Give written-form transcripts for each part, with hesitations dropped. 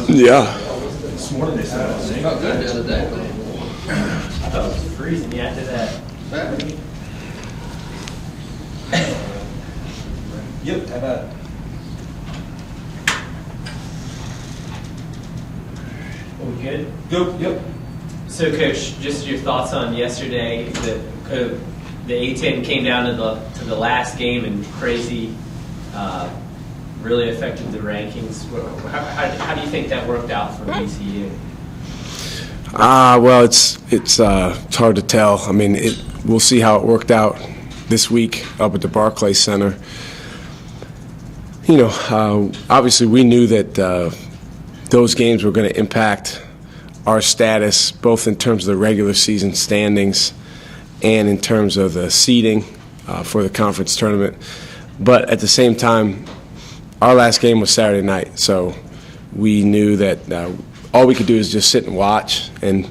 Yeah. This morning they said it felt good the other day. I thought it was freezing after that. Yep, how about it? Are we good? Go. Yep. So, Coach, just your thoughts on yesterday. The A-10 came down to the last game and crazy really affected the rankings. How do you think that worked out for VCU? Well, it's hard to tell. I mean, we'll see how it worked out this week up at the Barclays Center. You know, obviously we knew that those games were going to impact our status, both in terms of the regular season standings and in terms of the seeding for the conference tournament. But at the same time, our last game was Saturday night, so we knew that all we could do is just sit and watch. And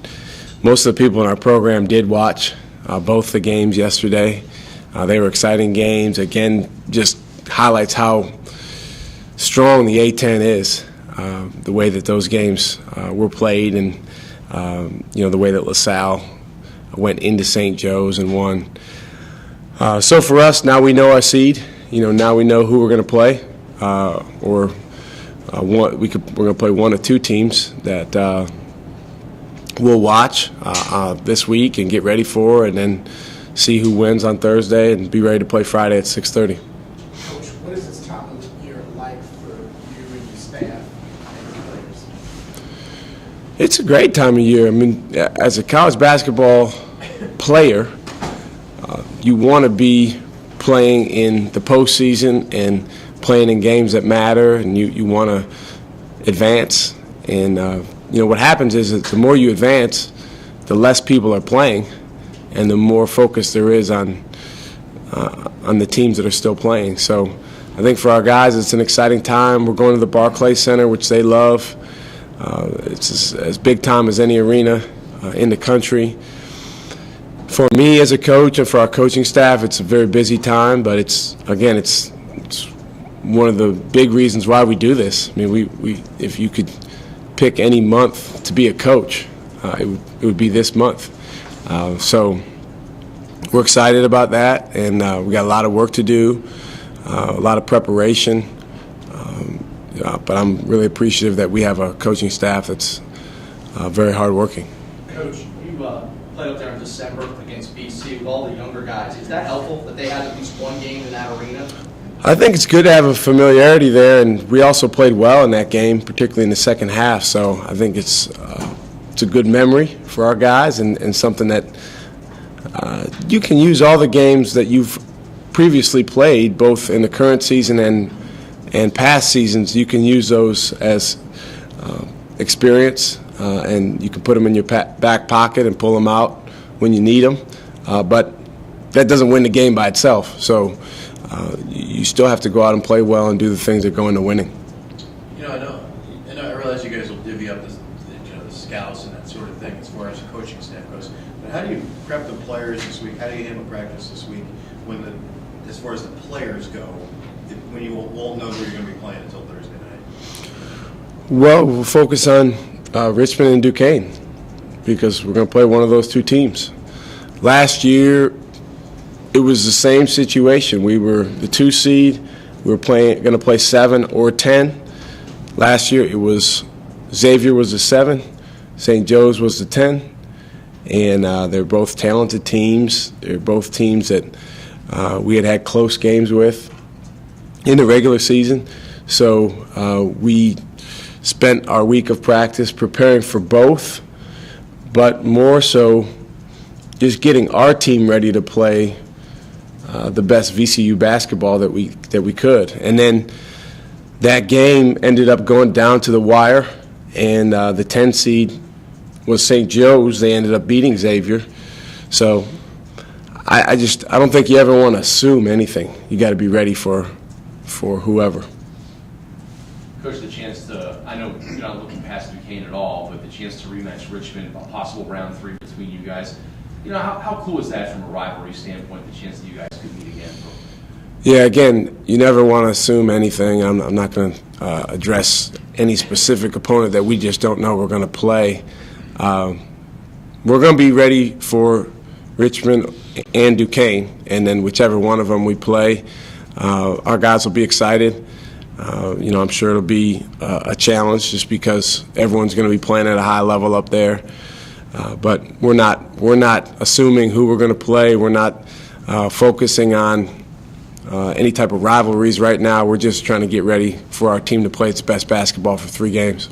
most of the people in our program did watch both the games yesterday. They were exciting games. Again, just highlights how strong the A-10 is, the way that those games were played, and the way that LaSalle went into St. Joe's and won. So for us, now we know our seed. Now we know who we're going to play, we're going to play one of two teams that we'll watch this week and get ready for, and then see who wins on Thursday and be ready to play Friday at 6:30. Coach, what is this time of year like for you and your staff and your players? It's a great time of year. I mean, as a college basketball player, you want to be playing in the postseason and playing in games that matter, and you want to advance. And what happens is that the more you advance, the less people are playing, and the more focus there is on the teams that are still playing. So I think for our guys, it's an exciting time. We're going to the Barclays Center, which they love. It's as big time as any arena in the country. For me as a coach and for our coaching staff, it's a very busy time, but it's one of the big reasons why we do this. I mean, we if you could pick any month to be a coach, it would be this month. So we're excited about that, and we got a lot of work to do, a lot of preparation. But I'm really appreciative that we have a coaching staff that's very hardworking. Coach, you played up there in December against BC with all the younger guys. Is that helpful that they had at least one game in that arena? I think it's good to have a familiarity there, and we also played well in that game, particularly in the second half. So I think it's a good memory for our guys, and something that you can use all the games that you've previously played, both in the current season and past seasons. You can use those as experience, and you can put them in your back pocket and pull them out when you need them. But that doesn't win the game by itself. So you still have to go out and play well and do the things that go into winning. I realize you guys will divvy up the scouts and that sort of thing as far as the coaching staff goes. But how do you prep the players this week? How do you handle practice this week as far as the players go, when you won't know who you're going to be playing until Thursday night? Well, we'll focus on Richmond and Duquesne because we're going to play one of those two teams. Last year, it was the same situation. We were the 2 seed. We were going to play 7 or 10. Last year, it was Xavier was the 7, St. Joe's was the 10, and they're both talented teams. They're both teams that we had close games with in the regular season. So we spent our week of practice preparing for both, but more so just getting our team ready to play the best VCU basketball that we could. And then that game ended up going down to the wire, and the 10 seed was St. Joe's. They ended up beating Xavier. So I don't think you ever want to assume anything. You got to be ready for whoever. Coach, the chance to, I know you're not looking past Duquesne at all, but the chance to rematch Richmond, a possible round 3 between you guys, how cool is that from a rivalry standpoint, the chance that you guys could meet again? Yeah, again, you never want to assume anything. I'm not going to address any specific opponent that we just don't know we're going to play. We're going to be ready for Richmond and Duquesne, and then whichever one of them we play, our guys will be excited. I'm sure it'll be a challenge just because everyone's going to be playing at a high level up there. But we're not assuming who we're going to play. We're not focusing on any type of rivalries right now. We're just trying to get ready for our team to play its best basketball for 3 games.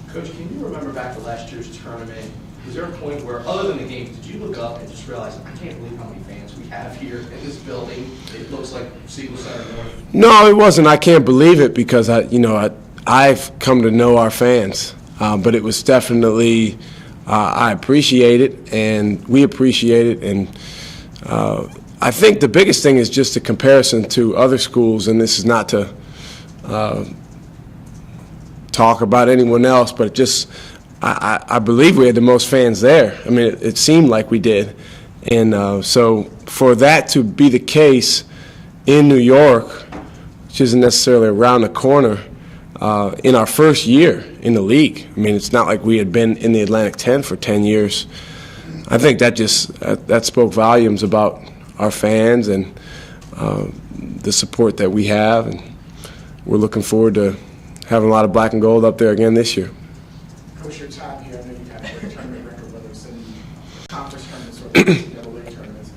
Coach, can you remember back to last year's tournament? Was there a point where, other than the games, did you look up and just realize, I can't believe how many fans we have here in this building? It looks like Siegel Center North. No, it wasn't. I can't believe it because I've come to know our fans, but it was definitely I appreciate it and we appreciate it, and I think the biggest thing is just a comparison to other schools, and this is not to talk about anyone else, but just I believe we had the most fans there. I mean, it seemed like we did. And so for that to be the case in New York, which isn't necessarily around the corner, in our first year in the league, I mean, it's not like we had been in the Atlantic 10 for 10 years. I think that spoke volumes about our fans and the support that we have. And we're looking forward to having a lot of black and gold up there again this year. Coach, your time here, I know you've had a great tournament record, whether it's in conference tournaments or NCAA tournaments.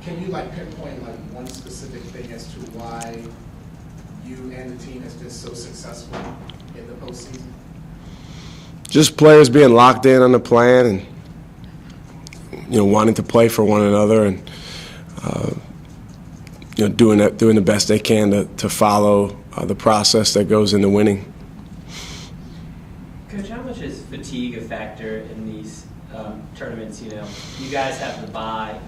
Can you pinpoint one specific thing as to why you and the team has been so successful in the postseason? Just players being locked in on the plan and wanting to play for one another and doing the best they can to follow the process that goes into winning. Coach, how much is fatigue a factor in these tournaments? You guys have the bye.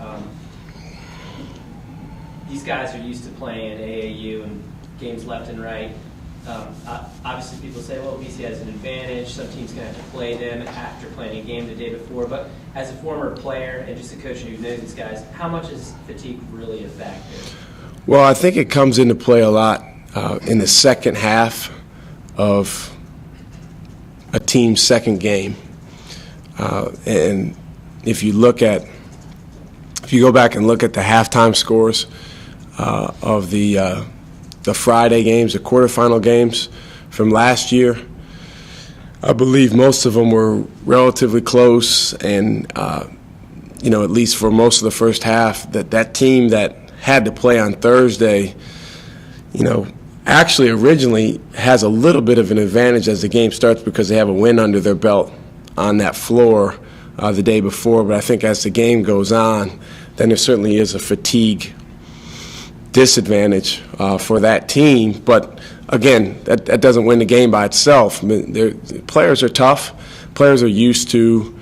These guys are used to playing AAU and games left and right. Obviously, people say, well, BC has an advantage. Some teams going to have to play them after playing a game the day before. But as a former player and just a coach who knows these guys, how much is fatigue really a factor? Well, I think it comes into play a lot in the second half of a team's second game. And if you go back and look at the halftime scores of the Friday games, the quarterfinal games from last year, I believe most of them were relatively close, and at least for most of the first half, that team that had to play on Thursday, actually originally has a little bit of an advantage as the game starts because they have a win under their belt on that floor the day before. But I think as the game goes on, then there certainly is a fatigue disadvantage for that team. But again, that doesn't win the game by itself. I mean, players are tough. Players are used to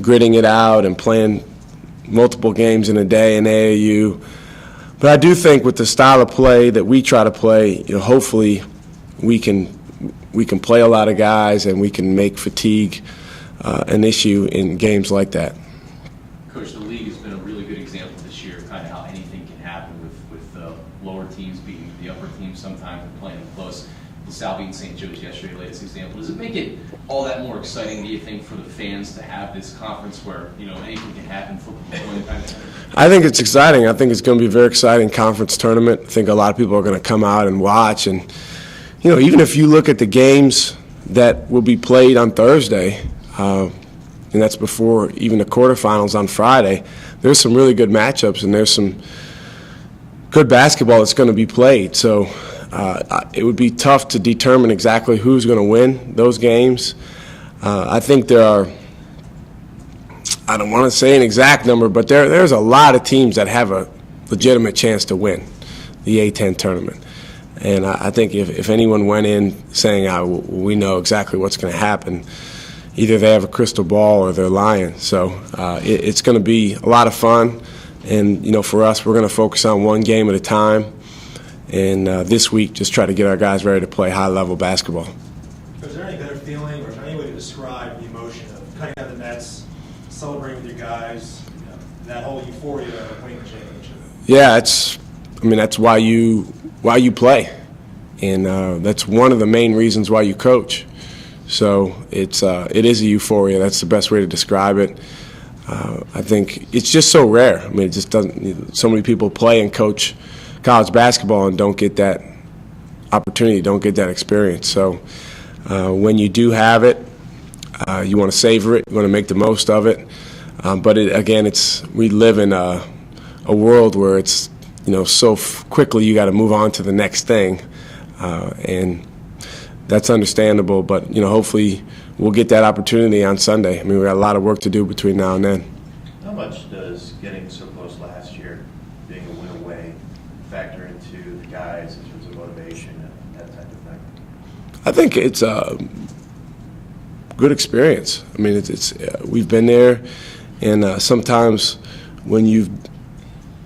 gritting it out and playing multiple games in a day in AAU. But I do think with the style of play that we try to play, hopefully we can play a lot of guys and we can make fatigue an issue in games like that. Coach, the league has been a really good example this year of kind of how anything can happen with the lower teams beating the upper teams sometimes and playing them close. LaSalle beating St. Joe's yesterday, latest example. Does it make it all that more exciting, do you think, for the fans to have this conference where, anything can happen for kind of? I think it's exciting. I think it's going to be a very exciting conference tournament. I think a lot of people are going to come out and watch. And, even if you look at the games that will be played on Thursday, and that's before even the quarterfinals on Friday, there's some really good matchups and there's some good basketball that's going to be played. So it would be tough to determine exactly who's going to win those games. I think there are, I don't want to say an exact number, but there's a lot of teams that have a legitimate chance to win the A-10 tournament. And I think if anyone went in saying, we know exactly what's going to happen, either they have a crystal ball or they're lying. So it's going to be a lot of fun. And, for us, we're going to focus on one game at a time. And this week, just try to get our guys ready to play high-level basketball. Is there any better feeling, or is there any way to describe the emotion of cutting out the nets, celebrating with your guys, that whole euphoria of winning the championship? Yeah, it's I mean, that's why you play, and that's one of the main reasons why you coach. So it is a euphoria. That's the best way to describe it. I think it's just so rare. I mean, it just doesn't. So many people play and coach college basketball and don't get that opportunity, don't get that experience. So when you do have it, you want to savor it. You want to make the most of it. But we live in a world where it's so quickly you got to move on to the next thing, and that's understandable. But hopefully we'll get that opportunity on Sunday. I mean, we got a lot of work to do between now and then. How much does getting so close last year, being a win away, factor into the guys in terms of motivation and that type of thing? I think it's a good experience. I mean, it's we've been there, and sometimes when you've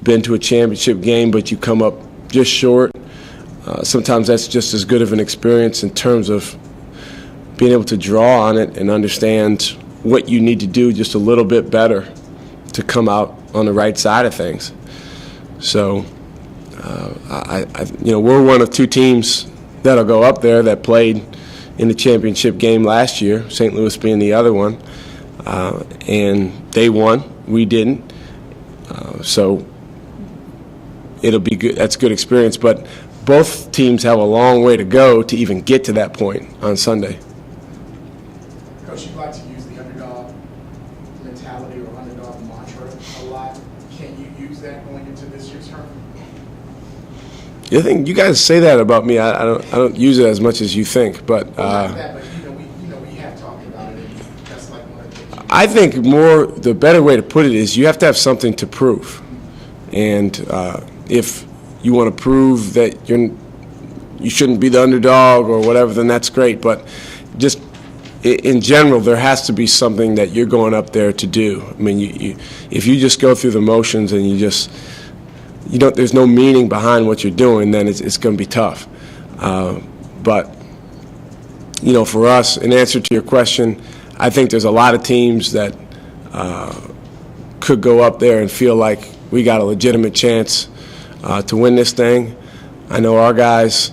been to a championship game but you come up just short, sometimes that's just as good of an experience in terms of being able to draw on it and understand what you need to do just a little bit better to come out on the right side of things. So, we're one of two teams that'll go up there that played in the championship game last year, St. Louis being the other one, and they won. We didn't. So it'll be good. That's a good experience. But both teams have a long way to go to even get to that point on Sunday. Coach, you like to use the underdog mentality or underdog mantra a lot. Can you use that going into this year's tournament? I think you guys say that about me. I don't use it as much as you think, but. Well, not that, but we have talked about it. And that's like one of the things. I think the better way to put it is you have to have something to prove, and if you want to prove that you shouldn't be the underdog or whatever, then that's great. But just in general, there has to be something that you're going up there to do. I mean, if you just go through the motions and there's no meaning behind what you're doing, then it's going to be tough. But for us, in answer to your question, I think there's a lot of teams that could go up there and feel like we got a legitimate chance to win this thing. I know our guys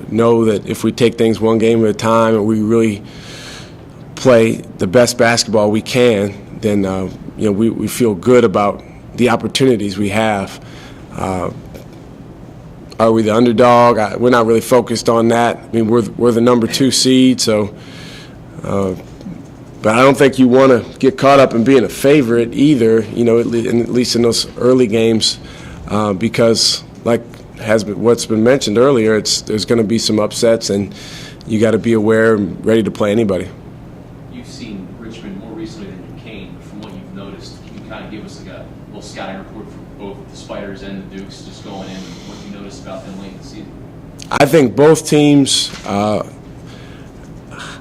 know that if we take things one game at a time and we really play the best basketball we can, then we feel good about the opportunities we have. Are we the underdog? We're not really focused on that. I mean, we're the number 2 seed, so. But I don't think you want to get caught up in being a favorite either. At least in those early games, because what's been mentioned earlier, there's going to be some upsets, and you got to be aware and ready to play anybody. You've seen Richmond more recently than Duquesne. From what you've noticed, can you kind of give us a little scouting report for both the Spiders and the Dukes, just going in, and what you noticed about them late in the season? I think both teams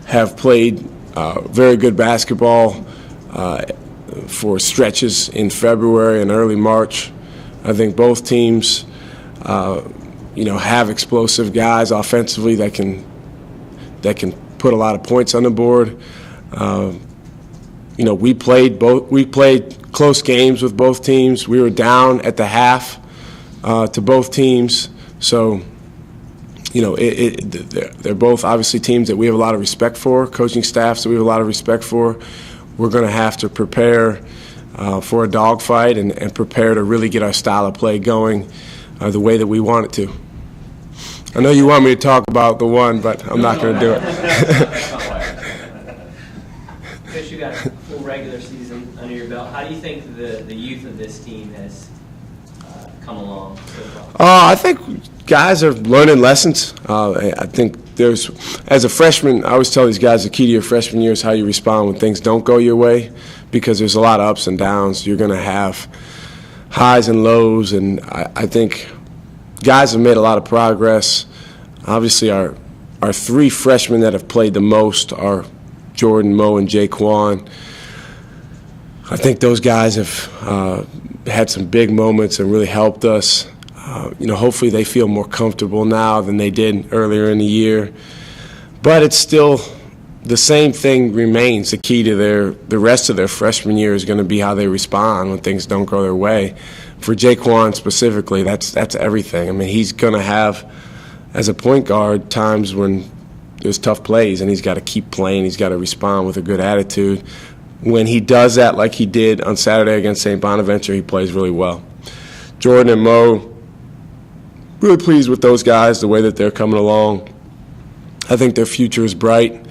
have played very good basketball for stretches in February and early March. I think both teams, have explosive guys offensively that can put a lot of points on the board. We played close games with both teams. We were down at the half to both teams, so. They're both obviously teams that we have a lot of respect for, coaching staffs that we have a lot of respect for. We're going to have to prepare for a dogfight and prepare to really get our style of play going the way that we want it to. I know you want me to talk about the one, but I'm not going to do it. Coach, you got a full regular season under your belt. How do you think the youth of this team has come along so far? I think guys are learning lessons. I think as a freshman, I always tell these guys the key to your freshman year is how you respond when things don't go your way, because there's a lot of ups and downs. You're going to have highs and lows, and I think guys have made a lot of progress. Obviously, our 3 freshmen that have played the most are Jordan, Mo, and Jaquan. I think those guys have had some big moments and really helped us. Hopefully they feel more comfortable now than they did earlier in the year. But it's still the same thing remains. The key to the rest of their freshman year is going to be how they respond when things don't go their way. for Jaquan specifically, that's everything. I mean, he's going to have, as a point guard, times when there's tough plays, and he's got to keep playing. He's got to respond with a good attitude. When he does that, like he did on Saturday against St. Bonaventure, he plays really well. Jordan and Mo, really pleased with those guys, the way that they're coming along. I think their future is bright.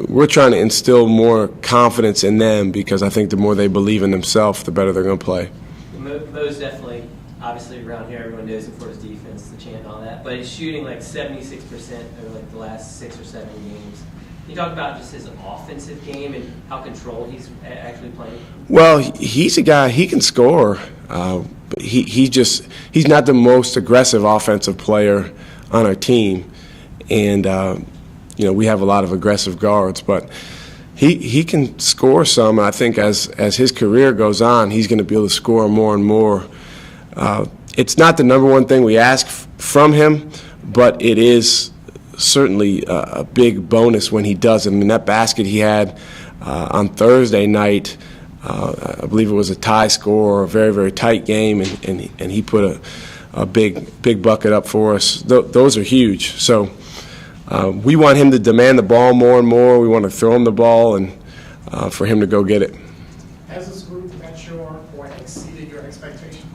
We're trying to instill more confidence in them, because I think the more they believe in themselves, the better they're going to play. Mo's definitely, obviously around here, everyone knows him for his defense, the chant and all that, but he's shooting like 76% over like the last 6 or 7 games. Can you talk about just his offensive game and how controlled he's actually playing? Well, he's a guy, he can score. But he's not the most aggressive offensive player on our team. And, we have a lot of aggressive guards, but he can score some. I think as his career goes on, he's going to be able to score more and more. It's not the number one thing we ask from him, but it is certainly a big bonus when he does it. I mean, that basket he had on Thursday night, I believe it was a tie score, a very, very tight game, and he put a big bucket up for us. Those are huge. So we want him to demand the ball more and more. We want to throw him the ball and for him to go get it. Has this group met your or exceeded your expectations?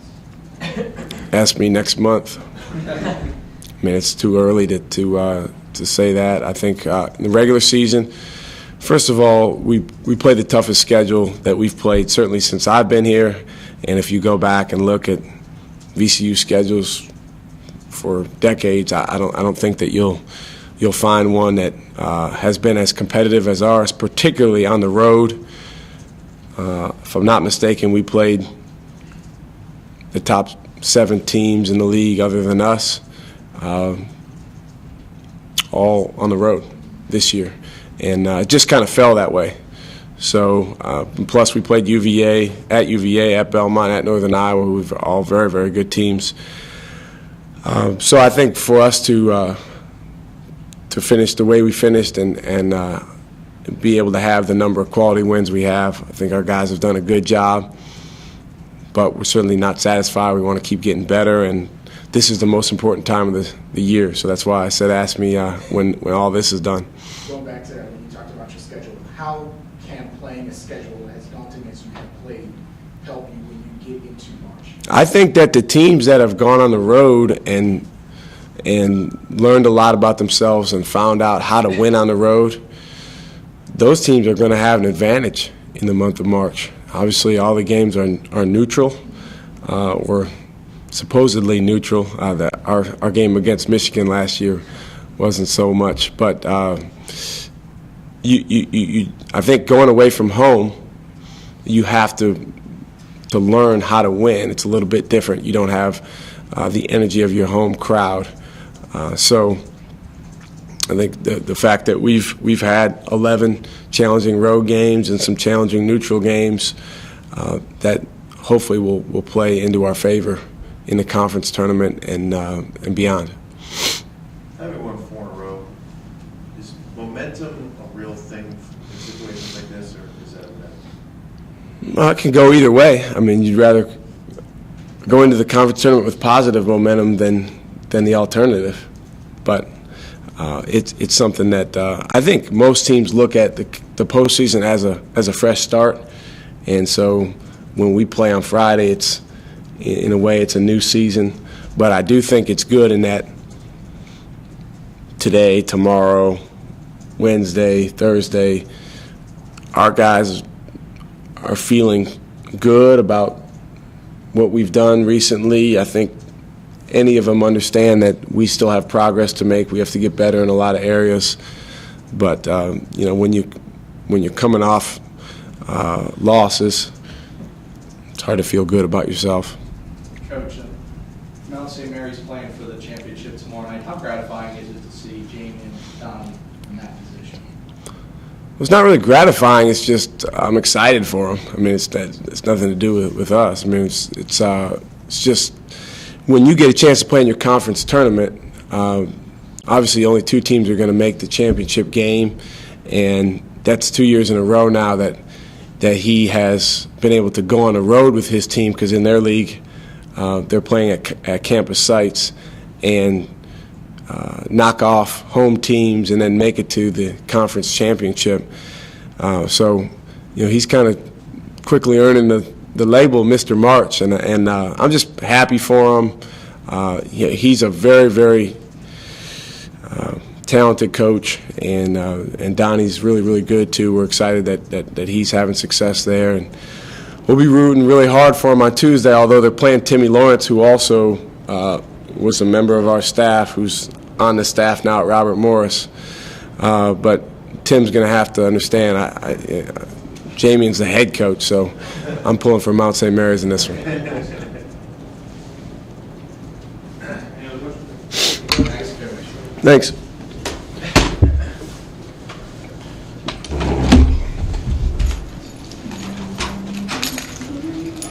Ask me next month. I mean, it's too early to say that. I think in the regular season, first of all, we play the toughest schedule that we've played certainly since I've been here. And if you go back and look at VCU schedules for decades, I don't think that you'll find one that has been as competitive as ours, particularly on the road. If I'm not mistaken, we played the top 7 teams in the league other than us, all on the road this year. And it just kind of fell that way. So, plus we played UVA, at Belmont, at Northern Iowa, who are all very, very good teams. So I think for us to finish the way we finished and be able to have the number of quality wins we have, I think our guys have done a good job. But we're certainly not satisfied. We want to keep getting better, and this is the most important time of the year. So that's why I said ask me when all this is done. Going back to when you talked about your schedule, how can playing a schedule as daunting as you have played help you when you get into March? I think that the teams that have gone on the road and learned a lot about themselves and found out how to win on the road, those teams are going to have an advantage in the month of March. Obviously, all the games are neutral, or supposedly neutral. Our game against Michigan last year wasn't so much, but I think going away from home, you have to learn how to win. It's a little bit different. You don't have the energy of your home crowd. So I think the fact that we've had 11 challenging road games and some challenging neutral games that hopefully will play into our favor in the conference tournament and beyond. Having won 4 in a row, is momentum a real thing in situations like this, or is that a Well, it can go either way. I mean, you'd rather go into the conference tournament with positive momentum than the alternative. But it's something that I think most teams look at the postseason as a fresh start, and so when we play on Friday, it's in a way it's a new season. But I do think it's good in that today, tomorrow, Wednesday, Thursday, our guys are feeling good about what we've done recently. I think any of them understand that we still have progress to make. We have to get better in a lot of areas. But when you're coming off losses, it's hard to feel good about yourself. Coach, Mount St. Mary's playing for the championship tomorrow night. How gratifying is it to see Jamie and Don in that position? It's not really gratifying. It's just I'm excited for them. I mean, it's nothing to do with us. I mean, it's just when you get a chance to play in your conference tournament. Obviously, only 2 teams are going to make the championship game, and that's 2 years in a row now that that he has been able to go on the road with his team, because in their league, they're playing at campus sites, and knock off home teams and then make it to the conference championship. So, he's kind of quickly earning the label Mr. March, and I'm just happy for him. He's a very, very talented coach, and Donnie's really, really good too. We're excited that he's having success there, and we'll be rooting really hard for him on Tuesday, although they're playing Timmy Lawrence, who also was a member of our staff, who's on the staff now at Robert Morris. But Tim's going to have to understand, Jamien's the head coach, so I'm pulling for Mount St. Mary's in this one. Thanks.